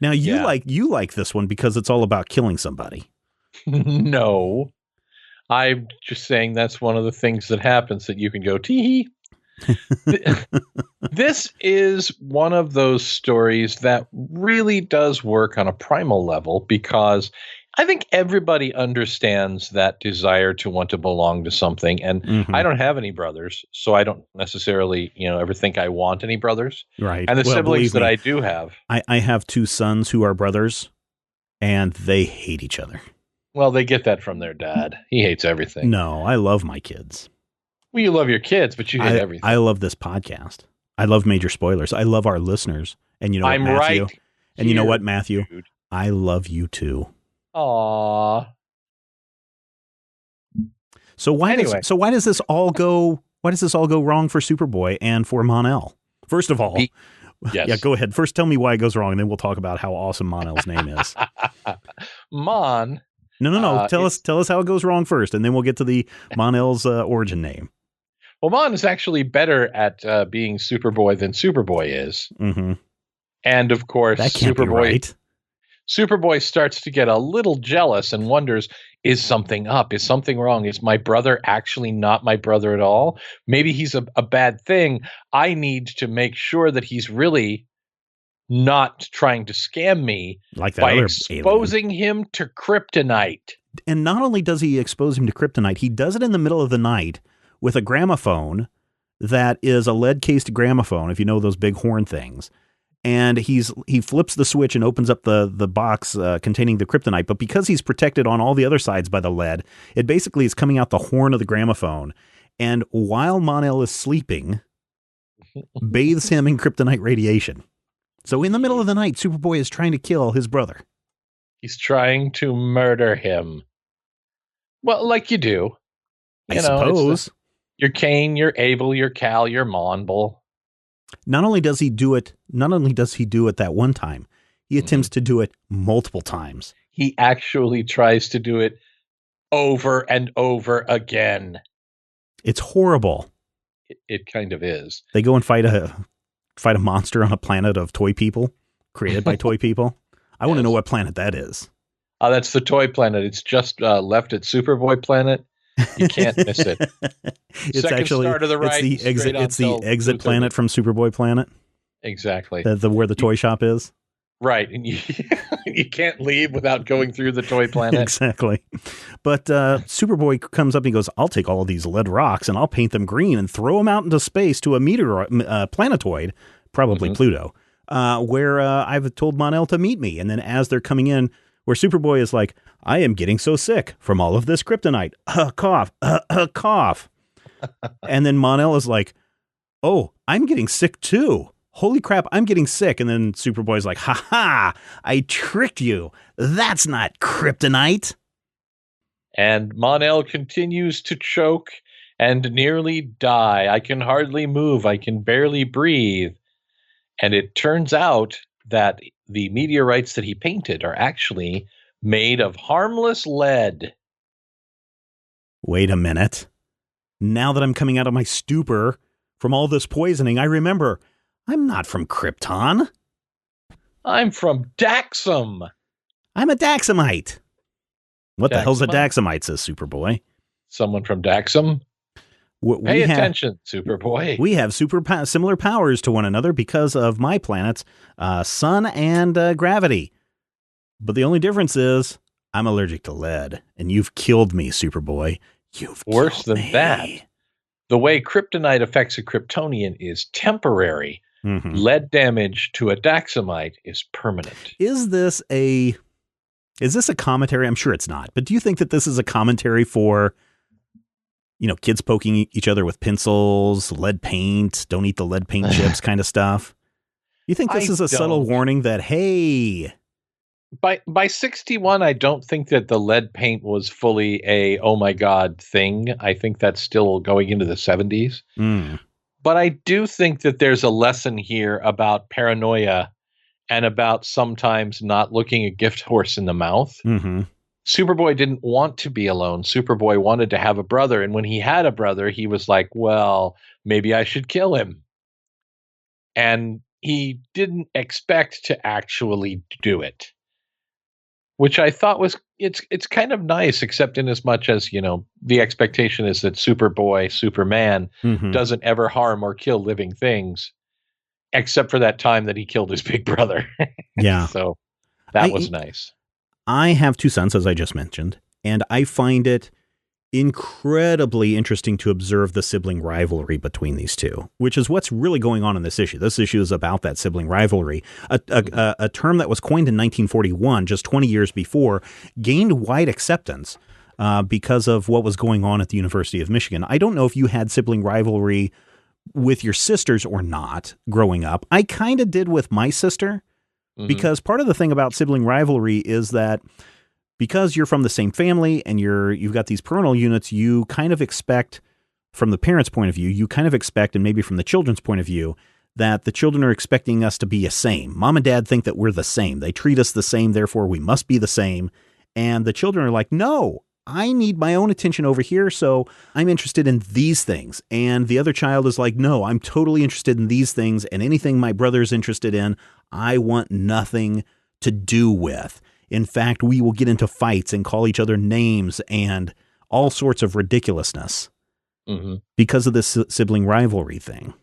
Now you like this one because it's all about killing somebody. No. I'm just saying that's one of the things that happens that you can go tee-hee. This is one of those stories that really does work on a primal level because I think everybody understands that desire to want to belong to something. And I don't have any brothers, so I don't necessarily, ever think I want any brothers. Right. And the siblings that I do have. I have 2 sons who are brothers, and they hate each other. Well, they get that from their dad. He hates everything. No, I love my kids. Well, you love your kids, but you hate everything. I love this podcast. I love Major Spoilers. I love our listeners. And you know what, Matthew? Right. And you know what, Matthew? Dude. I love you too. Aww. So why does this all go wrong for Superboy and for Mon-El? First of all, yes. Yeah, go ahead. First tell me why it goes wrong, and then we'll talk about how awesome Mon-El's name is. Mon. No. Tell us how it goes wrong first, and then we'll get to the Mon-El's origin name. Well, Mon is actually better at being Superboy than Superboy is. Mm-hmm. And of course, that can't be right. Superboy starts to get a little jealous and wonders, is something up? Is something wrong? Is my brother actually not my brother at all? Maybe he's a bad thing. I need to make sure that he's really not trying to scam me like that by other exposing him to kryptonite. And not only does he expose him to kryptonite, he does it in the middle of the night with a gramophone that is a lead-cased gramophone, if you know those big horn things. And he flips the switch and opens up the box containing the kryptonite. But because he's protected on all the other sides by the lead, it basically is coming out the horn of the gramophone. And while Mon-El is sleeping, bathes him in kryptonite radiation. So in the middle of the night, Superboy is trying to kill his brother. He's trying to murder him. Well, like you do. I suppose. You're Cain, you're Abel, you're Cal, you're Monbel. Not only does he do it that one time, he attempts to do it multiple times. He actually tries to do it over and over again. It's horrible. It kind of is. They go and fight a monster on a planet of toy people created by toy people. I want to know what planet that is. That's the toy planet. It's just left at Superboy planet. You can't miss it. It's actually star to the right, it's the exit planet from Superboy planet. Exactly. Where the toy shop is. Right. And you can't leave without going through the toy planet. Exactly. But Superboy comes up and he goes, I'll take all of these lead rocks and I'll paint them green and throw them out into space to a planetoid, probably Pluto, where I've told Mon-El to meet me. And then as they're coming in, where Superboy is like, I am getting so sick from all of this kryptonite. Cough, cough. And then Mon-El is like, oh, I'm getting sick too. Holy crap, I'm getting sick. And then Superboy's like, ha ha, I tricked you. That's not kryptonite. And Mon-El continues to choke and nearly die. I can hardly move. I can barely breathe. And it turns out that the meteorites that he painted are actually made of harmless lead. Wait a minute. Now that I'm coming out of my stupor from all this poisoning, I remember I'm not from Krypton. I'm from Daxam. I'm a Daxamite. What the hell's a Daxamite, says Superboy. Someone from Daxam? Pay attention, Superboy. We have similar powers to one another because of my planet's sun and gravity. But the only difference is I'm allergic to lead, and you've killed me, Superboy. You've Worse killed than me. that. The way kryptonite affects a Kryptonian is temporary. Mm-hmm. Lead damage to a Daxamite is permanent. Is this a commentary? I'm sure it's not. But do you think that this is a commentary for, kids poking each other with pencils, lead paint, don't eat the lead paint chips kind of stuff? You think this is a subtle warning that, hey, By 61, I don't think that the lead paint was fully a oh my god thing. I think that's still going into the 70s. Mm. But I do think that there's a lesson here about paranoia and about sometimes not looking a gift horse in the mouth. Mm-hmm. Superboy didn't want to be alone. Superboy wanted to have a brother, and when he had a brother, he was like, well, maybe I should kill him. And he didn't expect to actually do it, which I thought was it's kind of nice, except in as much as, the expectation is that Superboy, Superman, Mm-hmm. doesn't ever harm or kill living things, except for that time that he killed his big brother. Yeah. So that was nice. I have two sons, as I just mentioned, and I find it incredibly interesting to observe the sibling rivalry between these two, which is what's really going on in this issue. This issue is about that sibling rivalry, a term that was coined in 1941, just 20 years before, gained wide acceptance because of what was going on at the University of Michigan. I don't know if you had sibling rivalry with your sisters or not growing up. I kind of did with my sister, because part of the thing about sibling rivalry is that because you're from the same family and you've got these parental units, you kind of expect, from the parents' point of view, and maybe from the children's point of view, that the children are expecting us to be the same. Mom and dad think that we're the same. They treat us the same, therefore we must be the same. And the children are like, no, I need my own attention over here, so I'm interested in these things. And the other child is like, no, I'm totally interested in these things, and anything my brother's interested in, I want nothing to do with. In fact, we will get into fights and call each other names and all sorts of ridiculousness because of this sibling rivalry thing.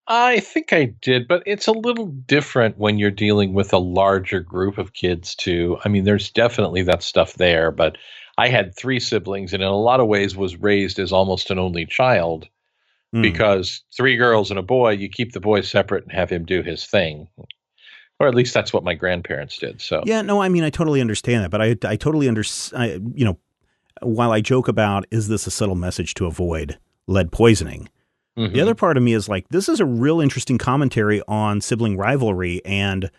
I think I did, but it's a little different when you're dealing with a larger group of kids too. I mean, there's definitely that stuff there, but I had 3 siblings and in a lot of ways was raised as almost an only child because 3 girls and a boy, you keep the boy separate and have him do his thing. Or at least that's what my grandparents did. So yeah, no, I mean, I totally understand that, but I totally understand, while I joke about, is this a subtle message to avoid lead poisoning? The other part of me is like, this is a real interesting commentary on sibling rivalry and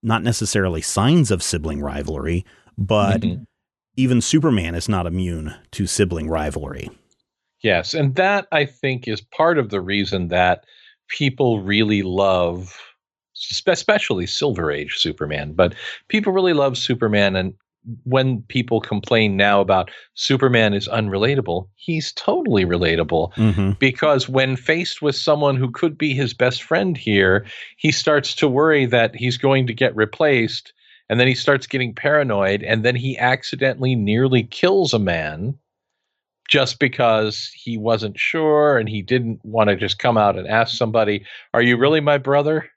not necessarily signs of sibling rivalry, but even Superman is not immune to sibling rivalry. Yes. And that I think is part of the reason that people really love, especially Silver Age Superman, but people really love Superman. And when people complain now about Superman is unrelatable, he's totally relatable because when faced with someone who could be his best friend here, he starts to worry that he's going to get replaced. And then he starts getting paranoid, and then he accidentally nearly kills a man just because he wasn't sure and he didn't want to just come out and ask somebody, are you really my brother?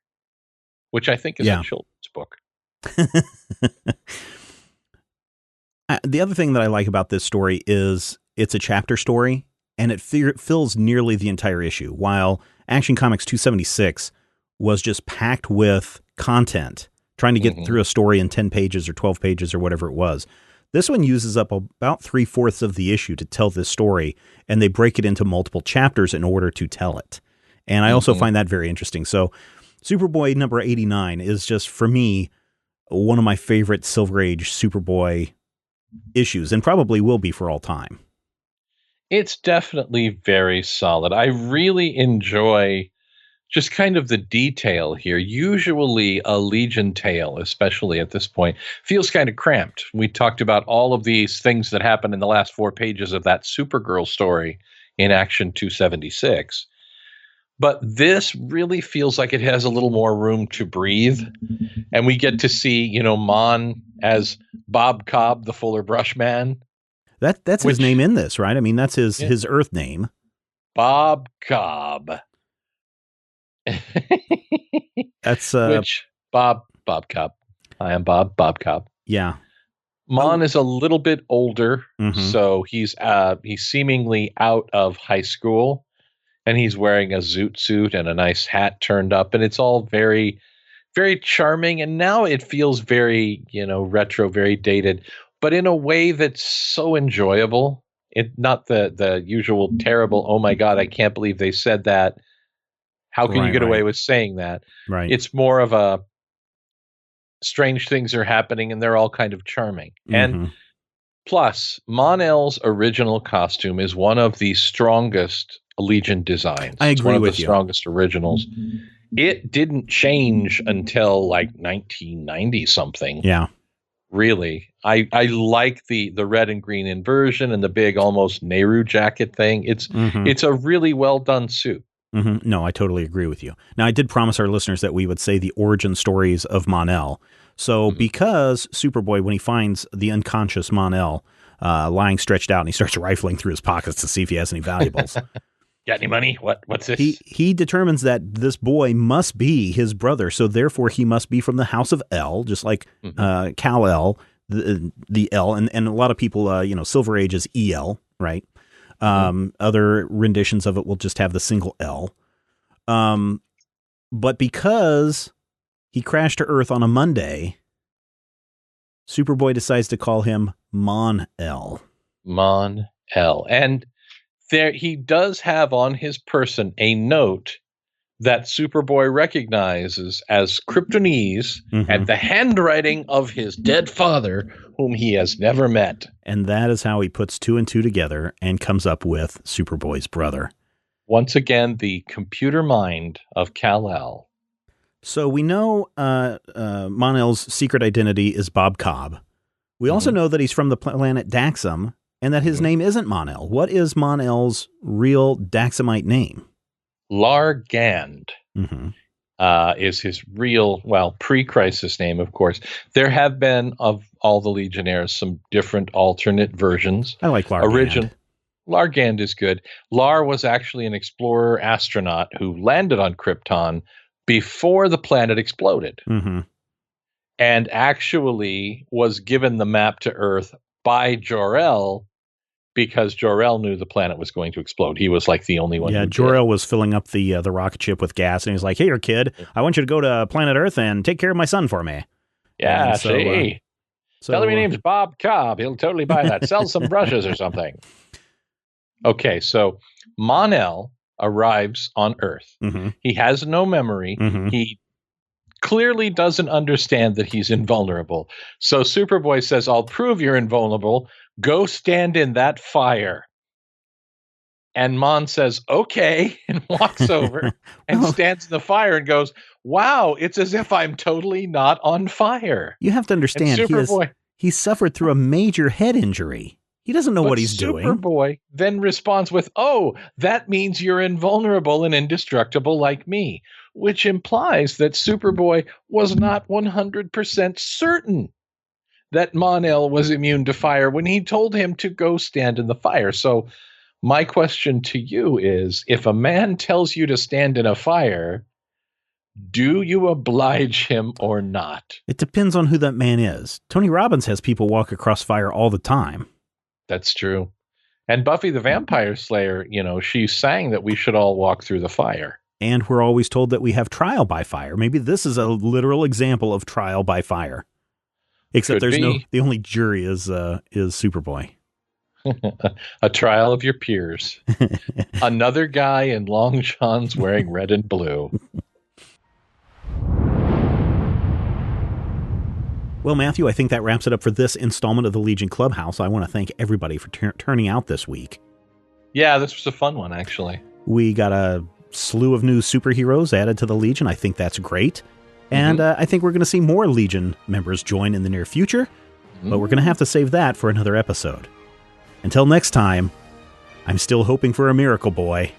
Which I think is a children's book. The other thing that I like about this story is it's a chapter story, and it fills nearly the entire issue, while Action Comics 276 was just packed with content, trying to get through a story in 10 pages or 12 pages or whatever it was. This one uses up about 3/4 of the issue to tell this story, and they break it into multiple chapters in order to tell it. And I also find that very interesting. So Superboy number 89 is just, for me, one of my favorite Silver Age Superboy issues, and probably will be for all time. It's definitely very solid. I really enjoy just kind of the detail here. Usually a Legion tale, especially at this point, feels kind of cramped. We talked about all of these things that happened in the last 4 pages of that Supergirl story in Action 276. But this really feels like it has a little more room to breathe. And we get to see, Monde as Bob Cobb, the Fuller Brush Man. That's his name in this, right? I mean, that's his Earth name. Bob Cobb. That's which Bob Cobb. I am Bob Cobb. Yeah. Monde is a little bit older, so he's seemingly out of high school, and he's wearing a zoot suit and a nice hat turned up, and it's all very, very charming. And now it feels very, retro, very dated, but in a way that's so enjoyable. It not the usual terrible, oh my God, I can't believe they said that. How can you get away with saying that? Right. It's more of a, strange things are happening, and they're all kind of charming. And plus, Mon-El's original costume is one of the strongest Legion designs. I agree it's one of with the you. strongest originals. It didn't change until like 1990 something. Yeah. Really. I like the red and green inversion and the big almost Nehru jacket thing. It's a really well done suit. No, I totally agree with you. Now, I did promise our listeners that we would say the origin stories of Mon-El. So because Superboy, when he finds the unconscious Mon-El lying stretched out, and he starts rifling through his pockets to see if he has any valuables. Got any money? What's this? He determines that this boy must be his brother, so therefore he must be from the House of El, just like Kal-El, the El, and a lot of people, Silver Age is EL, right? Other renditions of it will just have the single L. But because he crashed to Earth on a Monday, Superboy decides to call him Mon-El. Mon-El. And there he does have on his person a note that Superboy recognizes as Kryptonese and the handwriting of his dead father, whom he has never met. And that is how he puts 2 and 2 together and comes up with Superboy's brother. Once again, the computer mind of Kal-El. So we know Mon-El's secret identity is Bob Cobb. We also know that he's from the planet Daxam and that his name isn't Mon-El. What is Mon-El's real Daxamite name? Largand is his real, pre-crisis name, of course. There have been, of all the Legionnaires, some different alternate versions. I like Largand. Largand is good. Lar was actually an explorer astronaut who landed on Krypton before the planet exploded. And actually was given the map to Earth by Jor-El because Jor-El knew the planet was going to explode. He was like the only one. Yeah, Jor-El was filling up the rocket ship with gas, and he was like, "Here, kid, I want you to go to planet Earth and take care of my son for me." Yeah, tell him your name's Bob Cobb. He'll totally buy that. Sell some brushes or something. Okay, so Mon-El arrives on Earth. He has no memory. He clearly doesn't understand that he's invulnerable. So Superboy says, "I'll prove you're invulnerable. Go stand in that fire." And Mon says, "Okay," and walks over and stands in the fire and goes, "Wow, it's as if I'm totally not on fire." You have to understand, he suffered through a major head injury. He doesn't know what he's doing. Superboy then responds with, "Oh, that means you're invulnerable and indestructible like me," which implies that Superboy was not 100% certain that Mon-El was immune to fire when he told him to go stand in the fire. So my question to you is, if a man tells you to stand in a fire, do you oblige him or not? It depends on who that man is. Tony Robbins has people walk across fire all the time. That's true. And Buffy the Vampire Slayer, she sang that we should all walk through the fire. And we're always told that we have trial by fire. Maybe this is a literal example of trial by fire. Except the only jury is Superboy. A trial of your peers. Another guy in long johns wearing red and blue. Well, Matthew, I think that wraps it up for this installment of the Legion Clubhouse. I want to thank everybody for turning out this week. Yeah, this was a fun one, actually. We got a slew of new superheroes added to the Legion. I think that's great. And I think we're going to see more Legion members join in the near future, but we're going to have to save that for another episode. Until next time, I'm still hoping for a miracle boy.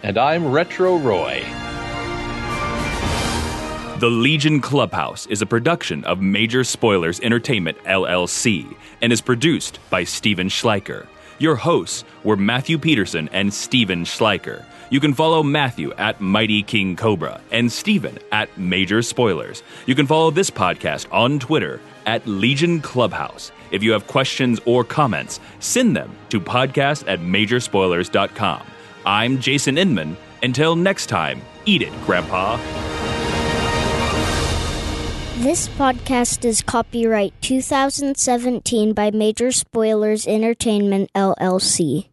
And I'm Retro Roy. The Legion Clubhouse is a production of Major Spoilers Entertainment, LLC, and is produced by Steven Schleicher. Your hosts were Matthew Peterson and Steven Schleicher. You can follow Matthew at Mighty King Cobra and Steven at Major Spoilers. You can follow this podcast on Twitter at Legion Clubhouse. If you have questions or comments, send them to podcast@majorspoilers.com. I'm Jason Inman. Until next time, eat it, Grandpa. This podcast is copyright 2017 by Major Spoilers Entertainment, LLC.